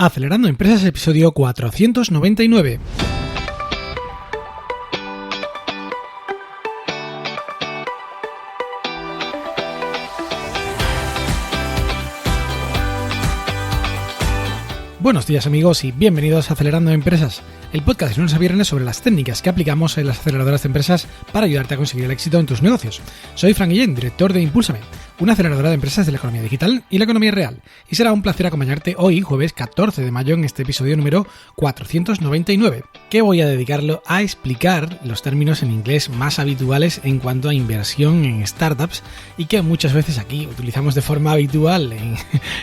Acelerando Empresas, episodio 499. Buenos días amigos y bienvenidos a Acelerando Empresas, el podcast de lunes a viernes sobre las técnicas que aplicamos en las aceleradoras de empresas para ayudarte a conseguir el éxito en tus negocios. Soy Frank Guillén, director de Impúlsame, una aceleradora de empresas de la economía digital y la economía real, y será un placer acompañarte hoy, jueves 14 de mayo, en este episodio número 499, que voy a dedicarlo a explicar los términos en inglés más habituales en cuanto a inversión en startups y que muchas veces aquí utilizamos de forma habitual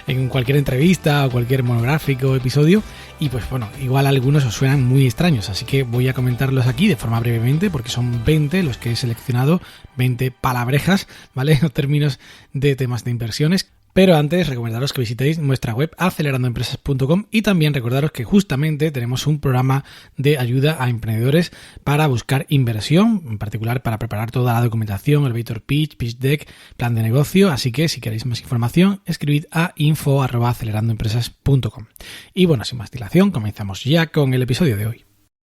en cualquier entrevista o cualquier monográfico o episodio, y pues bueno, igual algunos os suenan muy extraños, así que voy a comentarlos aquí de forma brevemente porque son 20 los que he seleccionado, 20 palabrejas, ¿vale? O términos de temas de inversiones. Pero antes, recomendaros que visitéis nuestra web acelerandoempresas.com y también recordaros que justamente tenemos un programa de ayuda a emprendedores para buscar inversión, en particular para preparar toda la documentación, elevator pitch, pitch deck, plan de negocio. Así que si queréis más información, escribid a info@acelerandoempresas.com. Y bueno, sin más dilación, comenzamos ya con el episodio de hoy.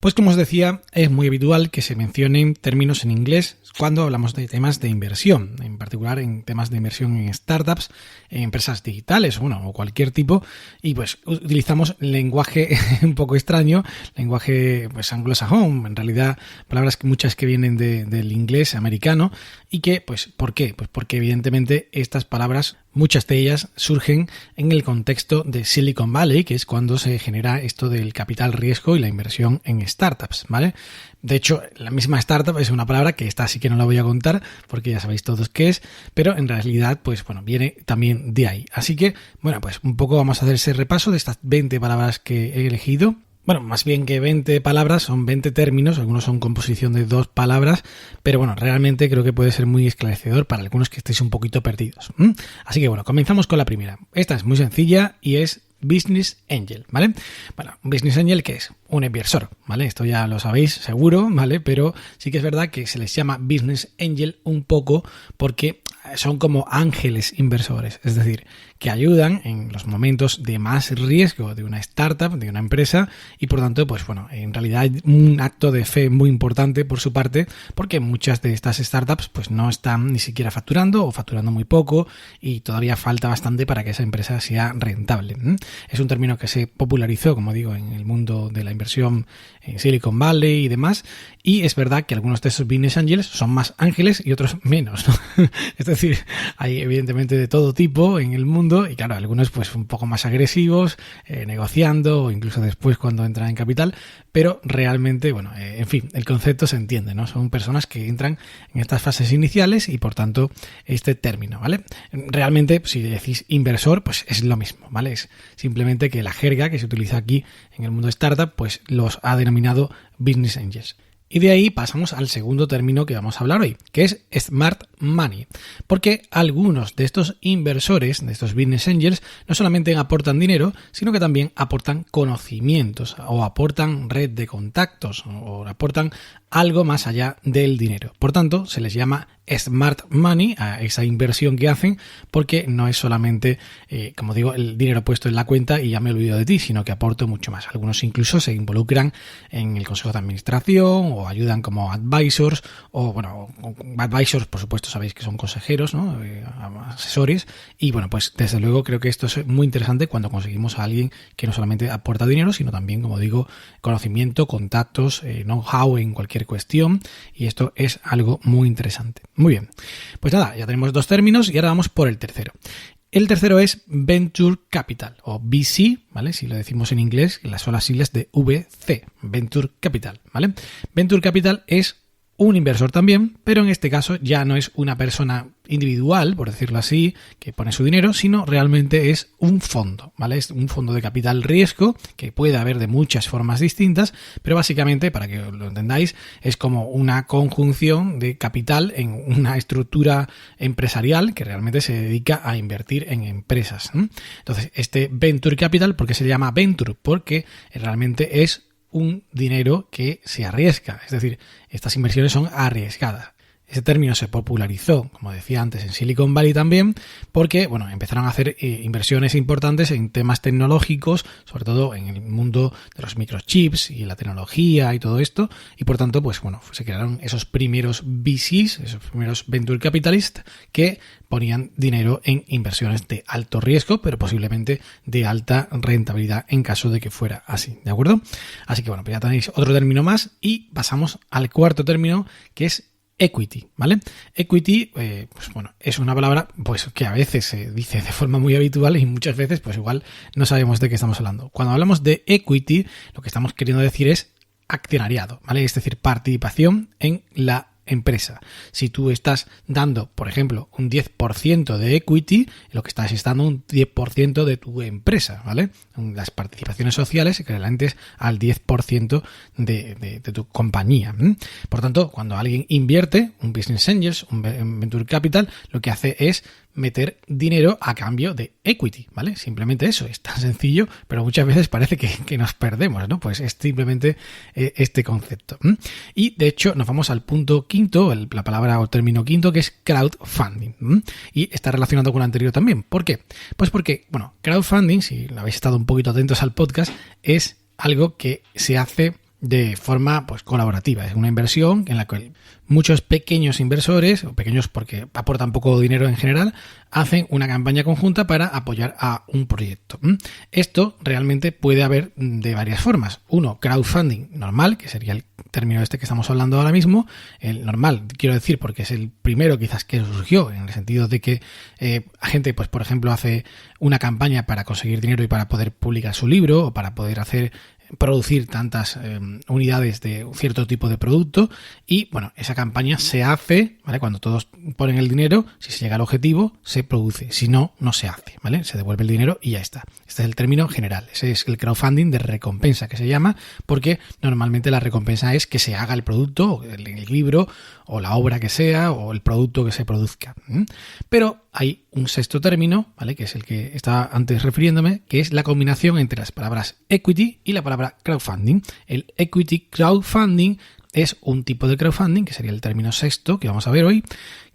Pues como os decía, es muy habitual que se mencionen términos en inglés cuando hablamos de temas de inversión, en particular en temas de inversión en startups, en empresas digitales, o cualquier tipo, y pues utilizamos lenguaje un poco extraño, lenguaje pues anglosajón, en realidad palabras muchas que vienen del inglés americano, y que, pues, ¿por qué? Pues porque evidentemente estas palabras, muchas de ellas surgen en el contexto de Silicon Valley, que es cuando se genera esto del capital riesgo y la inversión en startups, ¿vale? De hecho, la misma startup es una palabra que esta sí que no la voy a contar porque ya sabéis todos qué es, pero en realidad, pues bueno, viene también de ahí. Así que, bueno, pues un poco vamos a hacer ese repaso de estas 20 palabras que he elegido. Bueno, más bien que 20 palabras, son 20 términos, algunos son composición de 2 palabras, pero bueno, realmente creo que puede ser muy esclarecedor para algunos que estéis un poquito perdidos. Así que bueno, comenzamos con la primera. Esta es muy sencilla y es Business Angel, ¿vale? Bueno, un Business Angel, ¿qué es? Un inversor, ¿vale? Esto ya lo sabéis seguro, ¿vale? Pero sí que es verdad que se les llama Business Angel un poco porque son como ángeles inversores, es decir, que ayudan en los momentos de más riesgo de una startup, de una empresa, y por tanto, pues bueno, en realidad hay un acto de fe muy importante por su parte, porque muchas de estas startups pues no están ni siquiera facturando o facturando muy poco y todavía falta bastante para que esa empresa sea rentable. Es un término que se popularizó, como digo, en el mundo de la inversión en Silicon Valley y demás, y es verdad que algunos de esos business angels son más ángeles y otros menos, ¿no? Es decir, hay evidentemente de todo tipo en el mundo y claro, algunos pues un poco más agresivos, negociando o incluso después cuando entran en capital, pero realmente, bueno, en fin, el concepto se entiende, ¿no? Son personas que entran en estas fases iniciales y por tanto este término, ¿vale? Realmente, si decís inversor, pues es lo mismo, ¿vale? Es simplemente que la jerga que se utiliza aquí en el mundo de startup, pues los ha denominado business angels. Y de ahí pasamos al segundo término que vamos a hablar hoy, que es Smart Money. Porque algunos de estos inversores, de estos business angels, no solamente aportan dinero, sino que también aportan conocimientos o aportan red de contactos o aportan algo más allá del dinero. Por tanto, se les llama Smart Money a esa inversión que hacen porque no es solamente, como digo, el dinero puesto en la cuenta y ya me olvido de ti, sino que aporto mucho más. Algunos incluso se involucran en el consejo de administración o ayudan como advisors o, bueno, advisors, por supuesto, sabéis que son consejeros, ¿no? Asesores. Y bueno, pues desde luego creo que esto es muy interesante cuando conseguimos a alguien que no solamente aporta dinero, sino también, como digo, conocimiento, contactos, know-how en cualquier cuestión, y esto es algo muy interesante. Muy bien, pues nada, ya tenemos 2 términos y ahora vamos por el tercero. El tercero es Venture Capital o VC, ¿vale? Si lo decimos en inglés, son las siglas de VC, Venture Capital, ¿vale? Venture Capital es un inversor también, pero en este caso ya no es una persona individual, por decirlo así, que pone su dinero, sino realmente es un fondo, ¿vale? Es un fondo de capital riesgo que puede haber de muchas formas distintas, pero básicamente, para que lo entendáis, es como una conjunción de capital en una estructura empresarial que realmente se dedica a invertir en empresas. Entonces, este Venture Capital, ¿por qué se llama Venture? Porque realmente es un dinero que se arriesga, es decir, estas inversiones son arriesgadas. Ese término se popularizó, como decía antes, en Silicon Valley también, porque bueno, empezaron a hacer inversiones importantes en temas tecnológicos, sobre todo en el mundo de los microchips y la tecnología y todo esto, y por tanto, pues bueno, se crearon esos primeros VCs, esos primeros Venture Capitalists, que ponían dinero en inversiones de alto riesgo, pero posiblemente de alta rentabilidad en caso de que fuera así, ¿de acuerdo? Así que bueno, pues ya tenéis otro término más y pasamos al cuarto término, que es equity, ¿vale? Equity, pues bueno, es una palabra pues que a veces se dice de forma muy habitual y muchas veces pues igual no sabemos de qué estamos hablando. Cuando hablamos de equity, lo que estamos queriendo decir es accionariado, ¿vale? Es decir, participación en la empresa. Si tú estás dando, por ejemplo, un 10% de equity, lo que estás es dando un 10% de tu empresa, ¿vale? Las participaciones sociales equivalentes al 10% de tu compañía. Por tanto, cuando alguien invierte, un business angels, un venture capital, lo que hace es meter dinero a cambio de equity, ¿vale? Simplemente eso, es tan sencillo, pero muchas veces parece que nos perdemos, ¿no? Pues es simplemente este concepto. Y de hecho nos vamos al punto quinto, la palabra o término quinto, que es crowdfunding. Y está relacionado con el anterior también. ¿Por qué? Pues porque, bueno, crowdfunding, si habéis estado un poquito atentos al podcast, es algo que se hace de forma pues colaborativa. Es una inversión en la que muchos pequeños inversores, o pequeños porque aportan poco dinero en general, hacen una campaña conjunta para apoyar a un proyecto. Esto realmente puede haber de varias formas. Uno, crowdfunding normal, que sería el término este que estamos hablando ahora mismo. El normal, quiero decir, porque es el primero quizás que surgió, en el sentido de que gente, pues por ejemplo, hace una campaña para conseguir dinero y para poder publicar su libro, o para poder producir tantas unidades de cierto tipo de producto, y bueno, esa campaña se hace, ¿vale? Cuando todos ponen el dinero, si se llega al objetivo, se produce, si no, no se hace, ¿vale? Se devuelve el dinero y ya está. Este es el término general, ese es el crowdfunding de recompensa que se llama, porque normalmente la recompensa es que se haga el producto, el libro, o la obra que sea, o el producto que se produzca. Pero hay un sexto término, ¿vale? Que es el que estaba antes refiriéndome, que es la combinación entre las palabras equity y la palabra crowdfunding. El equity crowdfunding es un tipo de crowdfunding, que sería el término sexto que vamos a ver hoy,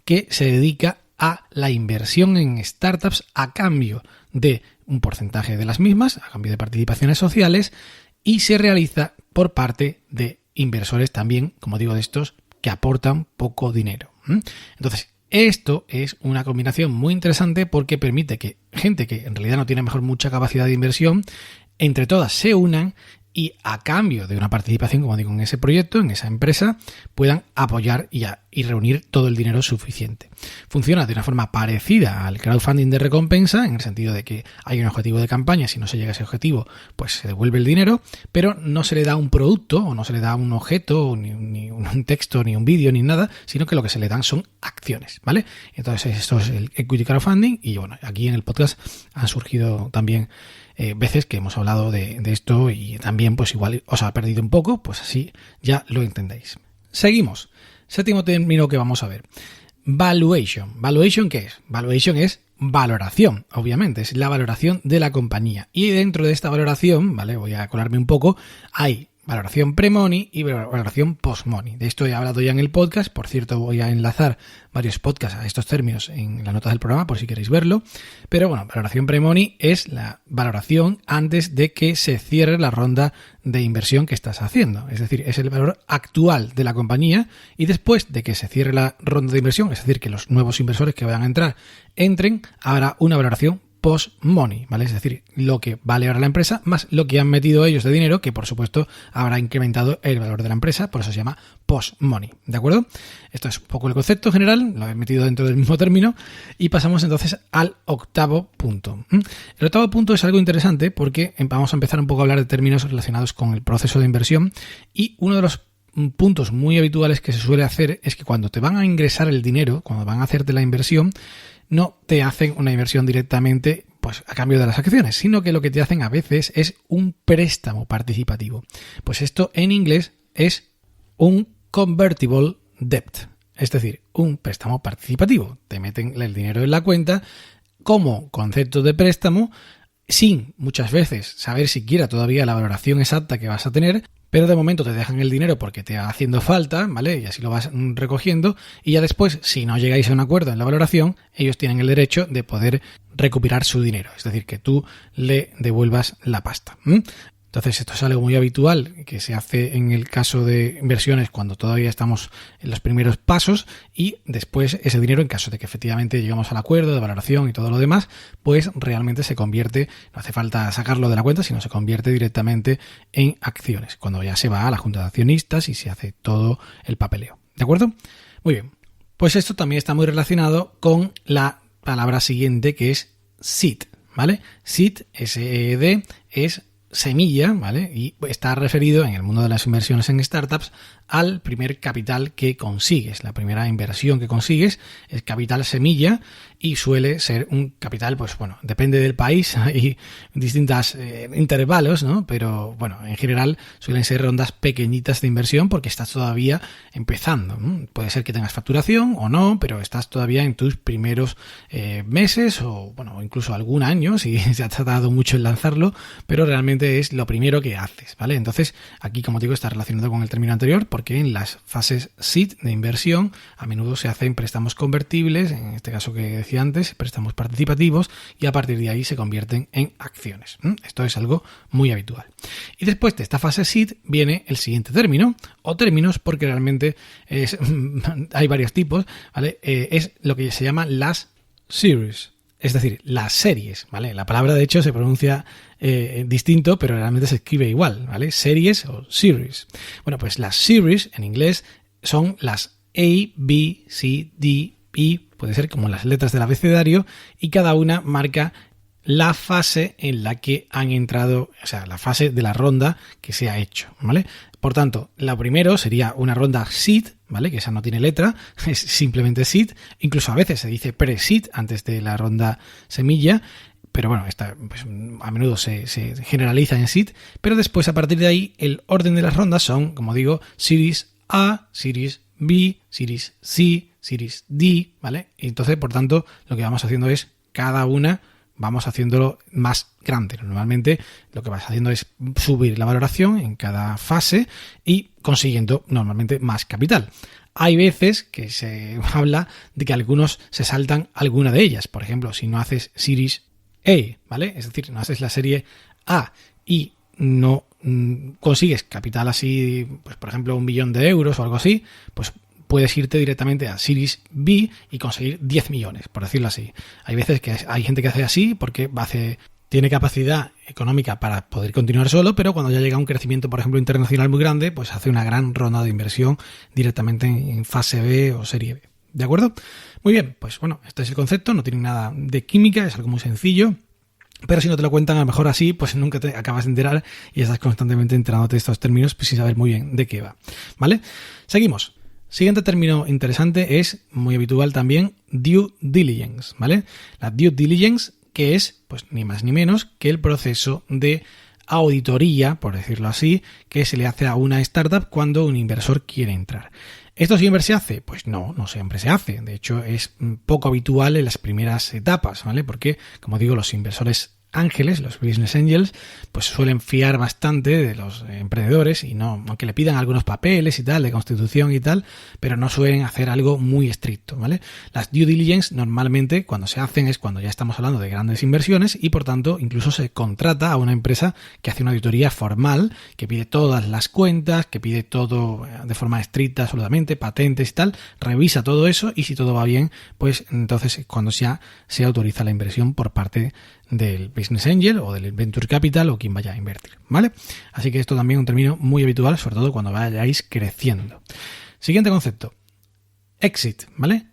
que se dedica a la inversión en startups a cambio de un porcentaje de las mismas, a cambio de participaciones sociales, y se realiza por parte de inversores también, como digo, de estos que aportan poco dinero. Entonces, esto es una combinación muy interesante porque permite que gente que en realidad no tiene mejor mucha capacidad de inversión, entre todas se unan y a cambio de una participación, como digo, en ese proyecto, en esa empresa, puedan apoyar y reunir todo el dinero suficiente. Funciona de una forma parecida al crowdfunding de recompensa, en el sentido de que hay un objetivo de campaña, si no se llega a ese objetivo, pues se devuelve el dinero, pero no se le da un producto, o no se le da un objeto, ni un texto, ni un vídeo, ni nada, sino que lo que se le dan son acciones, ¿vale? Entonces esto es el equity crowdfunding, y bueno, aquí en el podcast han surgido también veces que hemos hablado de esto, y también pues igual os ha perdido un poco, pues así ya lo entendéis. Seguimos. Séptimo término que vamos a ver. Valuation. ¿Valuation qué es? Valuation es valoración, obviamente, es la valoración de la compañía. Y dentro de esta valoración, ¿vale? Voy a colarme un poco, hay valoración pre-money y valoración post-money. De esto he hablado ya en el podcast. Por cierto, voy a enlazar varios podcasts a estos términos en las notas del programa por si queréis verlo. Pero bueno, valoración pre-money es la valoración antes de que se cierre la ronda de inversión que estás haciendo. Es decir, es el valor actual de la compañía, y después de que se cierre la ronda de inversión, es decir, que los nuevos inversores que vayan a entrar entren, habrá una valoración post-money, ¿vale? Es decir, lo que vale ahora la empresa más lo que han metido ellos de dinero, que por supuesto habrá incrementado el valor de la empresa, por eso se llama post-money, ¿de acuerdo? Esto es un poco el concepto general, lo he metido dentro del mismo término, y pasamos entonces al octavo punto. El octavo punto es algo interesante porque vamos a empezar un poco a hablar de términos relacionados con el proceso de inversión, y uno de los puntos muy habituales que se suele hacer es que cuando te van a ingresar el dinero, cuando van a hacerte la inversión, no te hacen una inversión directamente pues a cambio de las acciones, sino que lo que te hacen a veces es un préstamo participativo. Pues esto en inglés es un convertible debt, es decir, un préstamo participativo. Te meten el dinero en la cuenta como concepto de préstamo, sin muchas veces saber siquiera todavía la valoración exacta que vas a tener, pero de momento te dejan el dinero porque te va haciendo falta, ¿vale? Y así lo vas recogiendo, y ya después, si no llegáis a un acuerdo en la valoración, ellos tienen el derecho de poder recuperar su dinero, es decir, que tú le devuelvas la pasta. Entonces esto es algo muy habitual que se hace en el caso de inversiones cuando todavía estamos en los primeros pasos, y después ese dinero, en caso de que efectivamente llegamos al acuerdo de valoración y todo lo demás, pues realmente se convierte, no hace falta sacarlo de la cuenta, sino se convierte directamente en acciones, cuando ya se va a la junta de accionistas y se hace todo el papeleo. ¿De acuerdo? Muy bien. Pues esto también está muy relacionado con la palabra siguiente, que es seed, ¿vale? Seed, S-E-E-D, es semilla, ¿vale? Y está referido en el mundo de las inversiones en startups al primer capital que consigues. La primera inversión que consigues es capital semilla y suele ser un capital, pues bueno, depende del país, hay distintos intervalos, ¿no? Pero bueno, en general suelen ser rondas pequeñitas de inversión porque estás todavía empezando, ¿no? Puede ser que tengas facturación o no, pero estás todavía en tus primeros meses o bueno, incluso algún año, si se ha tardado mucho en lanzarlo, pero realmente es lo primero que haces, ¿vale? Entonces, aquí, como digo, está relacionado con el término anterior porque en las fases seed de inversión a menudo se hacen préstamos convertibles, en este caso que decía antes, préstamos participativos, y a partir de ahí se convierten en acciones. Esto es algo muy habitual. Y después de esta fase seed viene el siguiente término, o términos, porque realmente hay varios tipos, ¿vale? Es lo que se llama las series. Es decir, las series, ¿vale? La palabra, de hecho, se pronuncia distinto, pero realmente se escribe igual, ¿vale? Series o series. Bueno, pues las series, en inglés, son las A, B, C, D, E, puede ser como las letras del abecedario, y cada una marca la fase en la que han entrado, o sea, la fase de la ronda que se ha hecho, ¿vale? Por tanto, la primero sería una ronda seed, ¿vale? Que esa no tiene letra, es simplemente seed. Incluso a veces se dice pre-seed antes de la ronda semilla, pero bueno, esta pues, a menudo se generaliza en seed. Pero después, a partir de ahí, el orden de las rondas son, como digo, Series A, Series B, Series C, Series D, ¿vale? Y entonces, por tanto, lo que vamos haciendo es cada una vamos haciéndolo más grande. Normalmente lo que vas haciendo es subir la valoración en cada fase y consiguiendo normalmente más capital. Hay veces que se habla de que algunos se saltan alguna de ellas. Por ejemplo, si no haces Series A, ¿vale? Es decir, no haces la serie A y no consigues capital así, pues por ejemplo 1 millón de euros o algo así, pues puedes irte directamente a Series B y conseguir 10 millones, por decirlo así. Hay veces que hay gente que hace así porque tiene capacidad económica para poder continuar solo, pero cuando ya llega a un crecimiento, por ejemplo, internacional muy grande, pues hace una gran ronda de inversión directamente en fase B o serie B. ¿De acuerdo? Muy bien, pues bueno, este es el concepto, no tiene nada de química, es algo muy sencillo. Pero si no te lo cuentan a lo mejor así, pues nunca te acabas de enterar y estás constantemente enterándote de estos términos pues sin saber muy bien de qué va. ¿Vale? Seguimos. Siguiente término interesante es, muy habitual también, due diligence, ¿vale? La due diligence, que es, pues ni más ni menos que el proceso de auditoría, por decirlo así, que se le hace a una startup cuando un inversor quiere entrar. ¿Esto siempre se hace? Pues no siempre se hace. De hecho, es poco habitual en las primeras etapas, ¿vale? Porque, como digo, los inversores ángeles, los business angels, pues suelen fiar bastante de los emprendedores y no, aunque le pidan algunos papeles y tal, de constitución y tal, pero no suelen hacer algo muy estricto, ¿vale? Las due diligence normalmente cuando se hacen es cuando ya estamos hablando de grandes inversiones y por tanto incluso se contrata a una empresa que hace una auditoría formal, que pide todas las cuentas, que pide todo de forma estricta absolutamente, patentes y tal, revisa todo eso y si todo va bien, pues entonces cuando ya se autoriza la inversión por parte del Business Angel o del Venture Capital o quien vaya a invertir, ¿vale? Así que esto también es un término muy habitual, sobre todo cuando vayáis creciendo. Siguiente concepto, exit, ¿vale?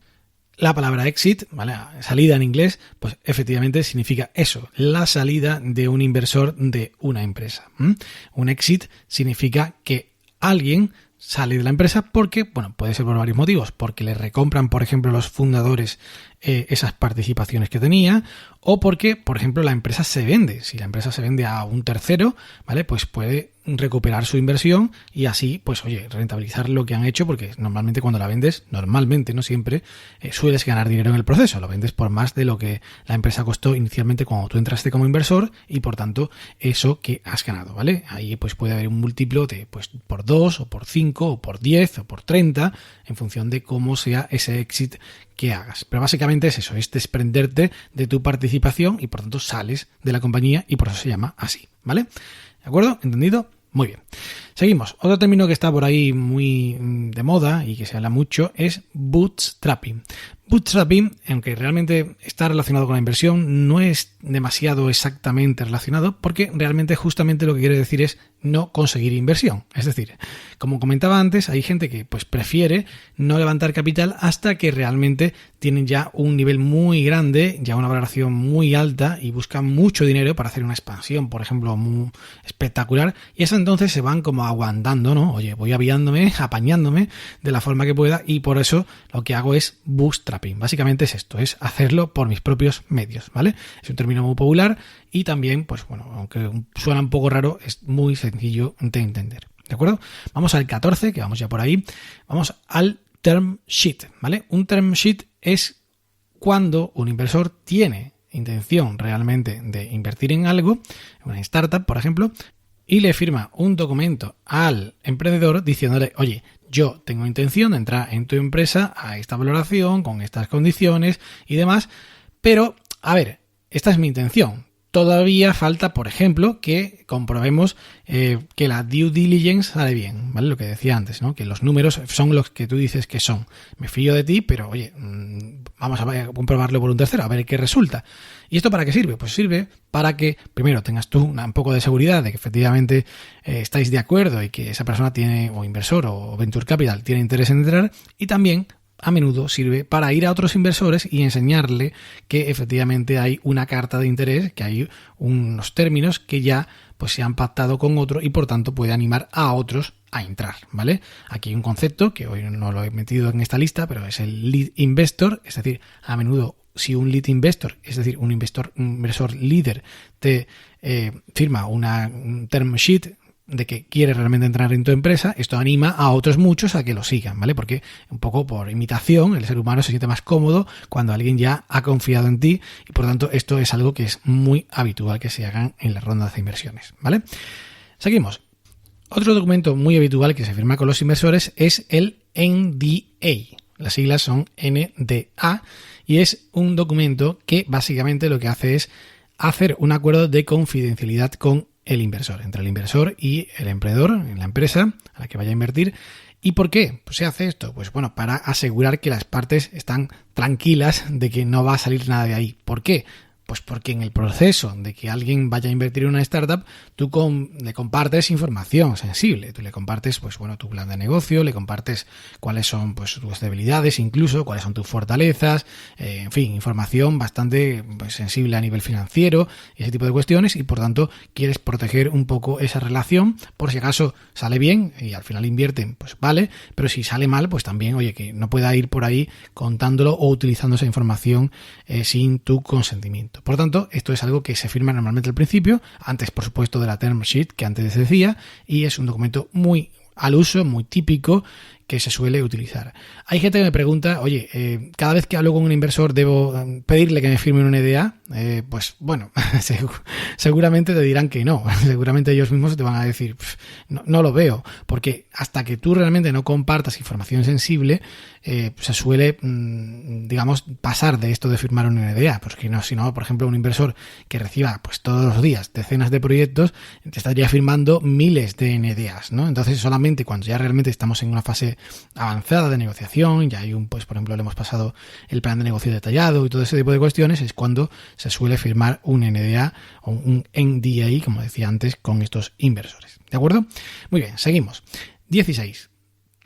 La palabra exit, ¿vale? Salida en inglés, pues efectivamente significa eso, la salida de un inversor de una empresa. Un exit significa que alguien sale de la empresa porque, bueno, puede ser por varios motivos, porque le recompran, por ejemplo, los fundadores esas participaciones que tenía, o porque, por ejemplo, la empresa se vende. Si la empresa se vende a un tercero, ¿vale? Pues puede recuperar su inversión y así, pues oye, rentabilizar lo que han hecho, porque normalmente cuando la vendes, normalmente, no siempre, sueles ganar dinero en el proceso. Lo vendes por más de lo que la empresa costó inicialmente cuando tú entraste como inversor y por tanto eso que has ganado, ¿vale? Ahí pues puede haber un múltiplo de pues por 2 o por 5 o por 10 o por 30 en función de cómo sea ese exit que hagas. Pero básicamente es eso, es desprenderte de tu participación y por tanto sales de la compañía y por eso se llama así, ¿vale? ¿De acuerdo? ¿Entendido? Muy bien. Seguimos. Otro término que está por ahí muy de moda y que se habla mucho es bootstrapping. Bootstrapping, aunque realmente está relacionado con la inversión, no es demasiado exactamente relacionado porque realmente justamente lo que quiere decir es no conseguir inversión. Es decir, como comentaba antes, hay gente que pues prefiere no levantar capital hasta que realmente tienen ya un nivel muy grande, ya una valoración muy alta y buscan mucho dinero para hacer una expansión, por ejemplo, muy espectacular, y eso entonces se van como aguantando, ¿no? Oye, voy aviándome, apañándome de la forma que pueda y por eso lo que hago es bootstrapping. Básicamente es esto, es hacerlo por mis propios medios, ¿vale? Es un término muy popular y también, pues bueno, aunque suena un poco raro, es muy sencillo de entender, ¿de acuerdo? Vamos al 14, que vamos ya por ahí. Vamos al term sheet, ¿vale? Un term sheet es cuando un inversor tiene intención realmente de invertir en algo, en una startup, por ejemplo, y le firma un documento al emprendedor diciéndole, oye, yo tengo intención de entrar en tu empresa a esta valoración, con estas condiciones y demás, pero, a ver, esta es mi intención. Todavía falta, por ejemplo, que comprobemos que la due diligence sale bien, ¿vale? Lo que decía antes, ¿no? Que los números son los que tú dices que son. Me fío de ti, pero oye, vamos a comprobarlo por un tercero, a ver qué resulta. ¿Y esto para qué sirve? Pues sirve para que, primero, tengas tú un poco de seguridad de que efectivamente estáis de acuerdo y que esa persona tiene, o inversor o venture capital, tiene interés en entrar, y también a menudo sirve para ir a otros inversores y enseñarle que efectivamente hay una carta de interés, que hay unos términos que ya pues se han pactado con otro y por tanto puede animar a otros a entrar, ¿vale? Aquí hay un concepto que hoy no lo he metido en esta lista, pero es el lead investor, es decir, a menudo si un lead investor, es decir, un inversor líder te firma un term sheet de que quiere realmente entrar en tu empresa, esto anima a otros muchos a que lo sigan, ¿vale? Porque un poco por imitación, el ser humano se siente más cómodo cuando alguien ya ha confiado en ti y por tanto esto es algo que es muy habitual que se hagan en las rondas de inversiones, ¿vale? Seguimos. Otro documento muy habitual que se firma con los inversores es el NDA. Las siglas son NDA y es un documento que básicamente lo que hace es hacer un acuerdo de confidencialidad con el inversor, entre el inversor y el emprendedor en la empresa a la que vaya a invertir. ¿Y por qué? Pues se hace esto, pues bueno, para asegurar que las partes están tranquilas de que no va a salir nada de ahí. ¿Por qué? Pues porque en el proceso de que alguien vaya a invertir en una startup, tú le compartes información sensible. Tú le compartes, pues bueno, tu plan de negocio, le compartes cuáles son pues tus debilidades, incluso cuáles son tus fortalezas, en fin, información bastante pues, sensible a nivel financiero y ese tipo de cuestiones y por tanto quieres proteger un poco esa relación por si acaso sale bien y al final invierten, pues vale, pero si sale mal, pues también, oye, que no pueda ir por ahí contándolo o utilizando esa información sin tu consentimiento. Por tanto, esto es algo que se firma normalmente al principio, antes por supuesto de la term sheet que antes decía, y es un documento muy al uso, muy típico que se suele utilizar. Hay gente que me pregunta, oye, cada vez que hablo con un inversor debo pedirle que me firme un NDA, pues bueno, seguramente te dirán que no, seguramente ellos mismos te van a decir, no lo veo, porque hasta que tú realmente no compartas información sensible, se suele, digamos, pasar de esto de firmar un NDA, porque no, si no, por ejemplo, un inversor que reciba pues todos los días decenas de proyectos, te estaría firmando miles de NDAs, ¿no? Entonces solamente cuando ya realmente estamos en una fase avanzada de negociación, ya hay pues por ejemplo le hemos pasado el plan de negocio detallado y todo ese tipo de cuestiones, es cuando se suele firmar un NDA o un NDA, como decía antes, con estos inversores. ¿De acuerdo? Muy bien, seguimos. 16.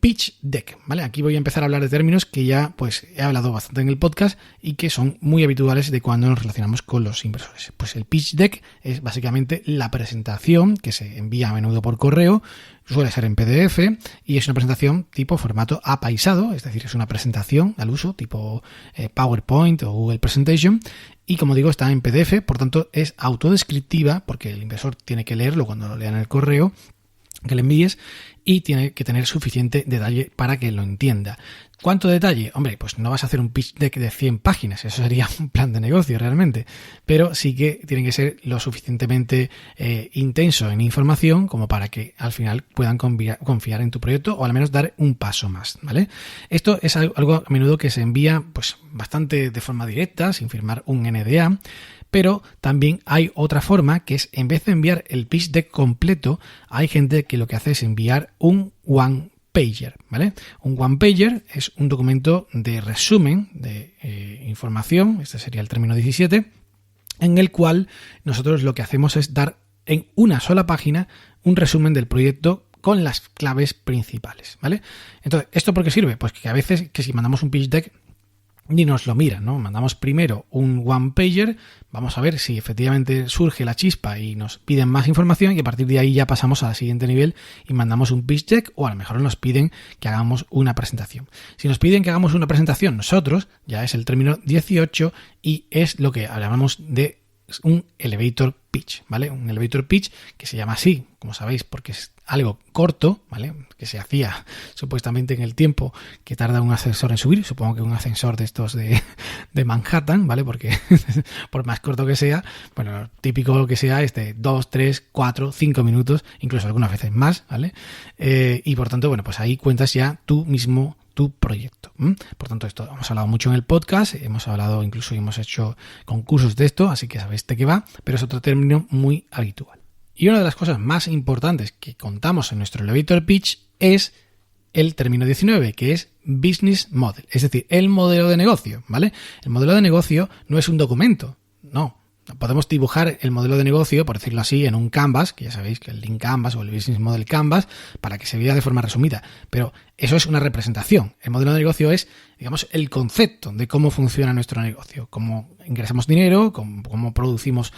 Pitch deck, ¿vale? Aquí voy a empezar a hablar de términos que ya pues he hablado bastante en el podcast y que son muy habituales de cuando nos relacionamos con los inversores. Pues el pitch deck es básicamente la presentación que se envía a menudo por correo, suele ser en PDF y es una presentación tipo formato apaisado, es decir, es una presentación al uso tipo PowerPoint o Google Presentation y como digo está en PDF, por tanto es autodescriptiva porque el inversor tiene que leerlo cuando lo lea en el correo. que le envíes y tiene que tener suficiente detalle para que lo entienda. ¿Cuánto detalle? Hombre, pues no vas a hacer un pitch deck de 100 páginas, eso sería un plan de negocio realmente, pero sí que tiene que ser lo suficientemente intenso en información como para que al final puedan confiar en tu proyecto o al menos dar un paso más, ¿vale? Esto es algo a menudo que se envía pues bastante de forma directa, sin firmar un NDA, pero también hay otra forma que es, en vez de enviar el pitch deck completo, hay gente que lo que hace es enviar un one-pager, ¿vale? Un one-pager es un documento de resumen de información, este sería el término 17, en el cual nosotros lo que hacemos es dar en una sola página un resumen del proyecto con las claves principales, ¿vale? Entonces, ¿esto por qué sirve? Pues que a veces que si mandamos un pitch deck ni nos lo miran, ¿no? Mandamos primero un one-pager, vamos a ver si efectivamente surge la chispa y nos piden más información y a partir de ahí ya pasamos al siguiente nivel y mandamos un pitch deck o a lo mejor nos piden que hagamos una presentación. Si nos piden que hagamos una presentación nosotros, ya es el término 18 y es lo que hablamos de un elevator pitch, ¿vale? Un elevator pitch que se llama así, como sabéis, porque es algo corto, ¿vale? Que se hacía supuestamente en el tiempo que tarda un ascensor en subir, supongo que un ascensor de estos de Manhattan, ¿vale? Porque por más corto que sea, bueno, típico que sea es de 2, 3, 4, 5 minutos, incluso algunas veces más, ¿vale? Y por tanto, bueno, pues ahí cuentas ya tú mismo tu proyecto. Por tanto, esto hemos hablado mucho en el podcast, hemos hablado incluso y hemos hecho concursos de esto, así que sabéis de qué va, pero es otro término muy habitual. Y una de las cosas más importantes que contamos en nuestro elevator pitch es el término 19, que es business model, es decir, el modelo de negocio, ¿vale? El modelo de negocio no es un documento, no. Podemos dibujar el modelo de negocio, por decirlo así, en un Canvas, que ya sabéis que el Lean Canvas o el Business Model Canvas, para que se vea de forma resumida. Pero eso es una representación. El modelo de negocio es, digamos, el concepto de cómo funciona nuestro negocio, cómo ingresamos dinero, cómo producimos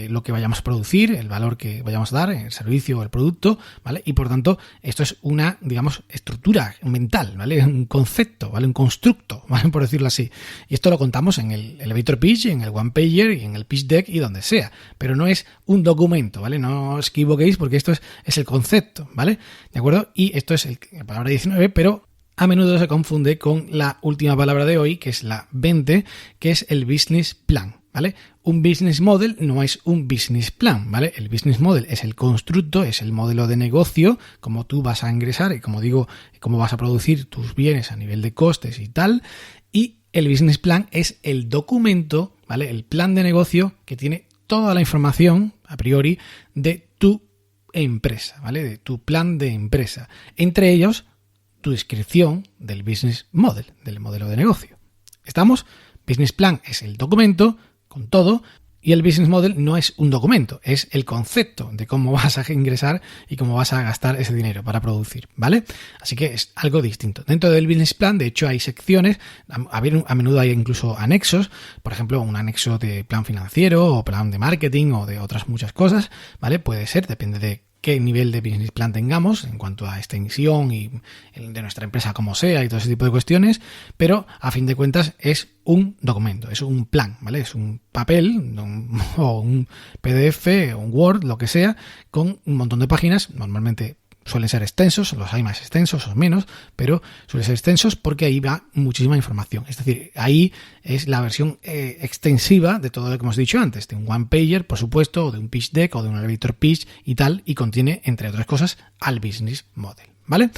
lo que vayamos a producir, el valor que vayamos a dar, el servicio o el producto, ¿vale? Y por tanto, esto es una, digamos, estructura mental, ¿vale? Un concepto, ¿vale? Un constructo, ¿vale? Por decirlo así. Y esto lo contamos en el elevator pitch, en el one pager y en el pitch deck y donde sea, pero no es un documento, ¿vale? No os equivoquéis porque esto es el concepto, ¿vale? ¿De acuerdo? Y esto es la palabra 19, pero a menudo se confunde con la última palabra de hoy, que es la 20, que es el business plan, ¿vale? Un business model no es un business plan, ¿vale? El business model es el constructo, es el modelo de negocio, cómo tú vas a ingresar y, como digo, cómo vas a producir tus bienes a nivel de costes y tal, y el business plan es el documento, ¿vale? El plan de negocio que tiene toda la información, a priori, de tu empresa, ¿vale? De tu plan de empresa. Entre ellos, tu descripción del business model, del modelo de negocio. ¿Estamos? Business plan es el documento con todo y el business model no es un documento, es el concepto de cómo vas a ingresar y cómo vas a gastar ese dinero para producir, ¿vale? Así que es algo distinto. Dentro del business plan, de hecho, hay secciones, a menudo hay incluso anexos, por ejemplo, un anexo de plan financiero o plan de marketing o de otras muchas cosas, ¿vale? Puede ser, depende de qué nivel de business plan tengamos en cuanto a extensión y de nuestra empresa como sea y todo ese tipo de cuestiones, pero a fin de cuentas es un documento, es un plan, ¿vale? Es un papel o un PDF o un Word, lo que sea, con un montón de páginas, normalmente suelen ser extensos, los hay más extensos o menos, pero suelen ser extensos porque ahí va muchísima información. Es decir, ahí es la versión extensiva de todo lo que hemos dicho antes, de un one pager, por supuesto, o de un pitch deck o de un elevator pitch y tal, y contiene, entre otras cosas, al business model, ¿vale?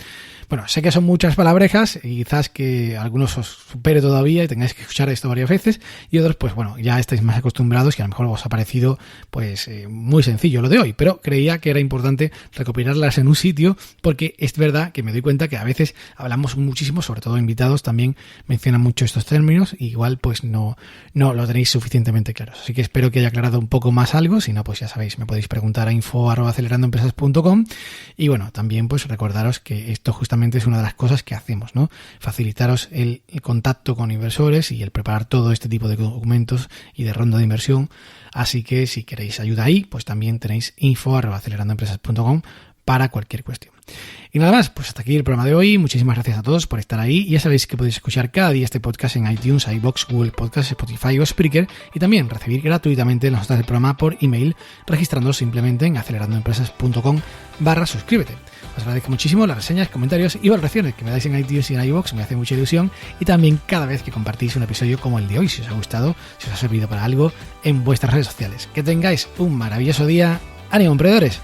Bueno, sé que son muchas palabrejas y quizás que algunos os supere todavía y tengáis que escuchar esto varias veces y otros, pues bueno, ya estáis más acostumbrados y a lo mejor os ha parecido pues muy sencillo lo de hoy, pero creía que era importante recopilarlas en un sitio porque es verdad que me doy cuenta que a veces hablamos muchísimo, sobre todo invitados también mencionan mucho estos términos y igual pues no lo tenéis suficientemente claros. Así que espero que haya aclarado un poco más algo, si no pues ya sabéis, me podéis preguntar a info@acelerandoempresas.com y bueno, también pues recordaros que esto justamente es una de las cosas que hacemos, ¿no? Facilitaros el contacto con inversores y el preparar todo este tipo de documentos y de ronda de inversión. Así que si queréis ayuda ahí, pues también tenéis info@acelerandoempresas.com para cualquier cuestión. Y nada más, pues hasta aquí el programa de hoy. Muchísimas gracias a todos por estar ahí. Ya sabéis que podéis escuchar cada día este podcast en iTunes, iVoox, Google Podcasts, Spotify o Spreaker, y también recibir gratuitamente las notas del programa por email registrándoos simplemente en acelerandoempresas.com/suscríbete. Os agradezco muchísimo las reseñas, comentarios y valoraciones que me dais en iTunes y en iVoox, me hace mucha ilusión, y también cada vez que compartís un episodio como el de hoy, si os ha gustado, si os ha servido para algo en vuestras redes sociales. Que tengáis un maravilloso día. ¡Ánimo, emprendedores!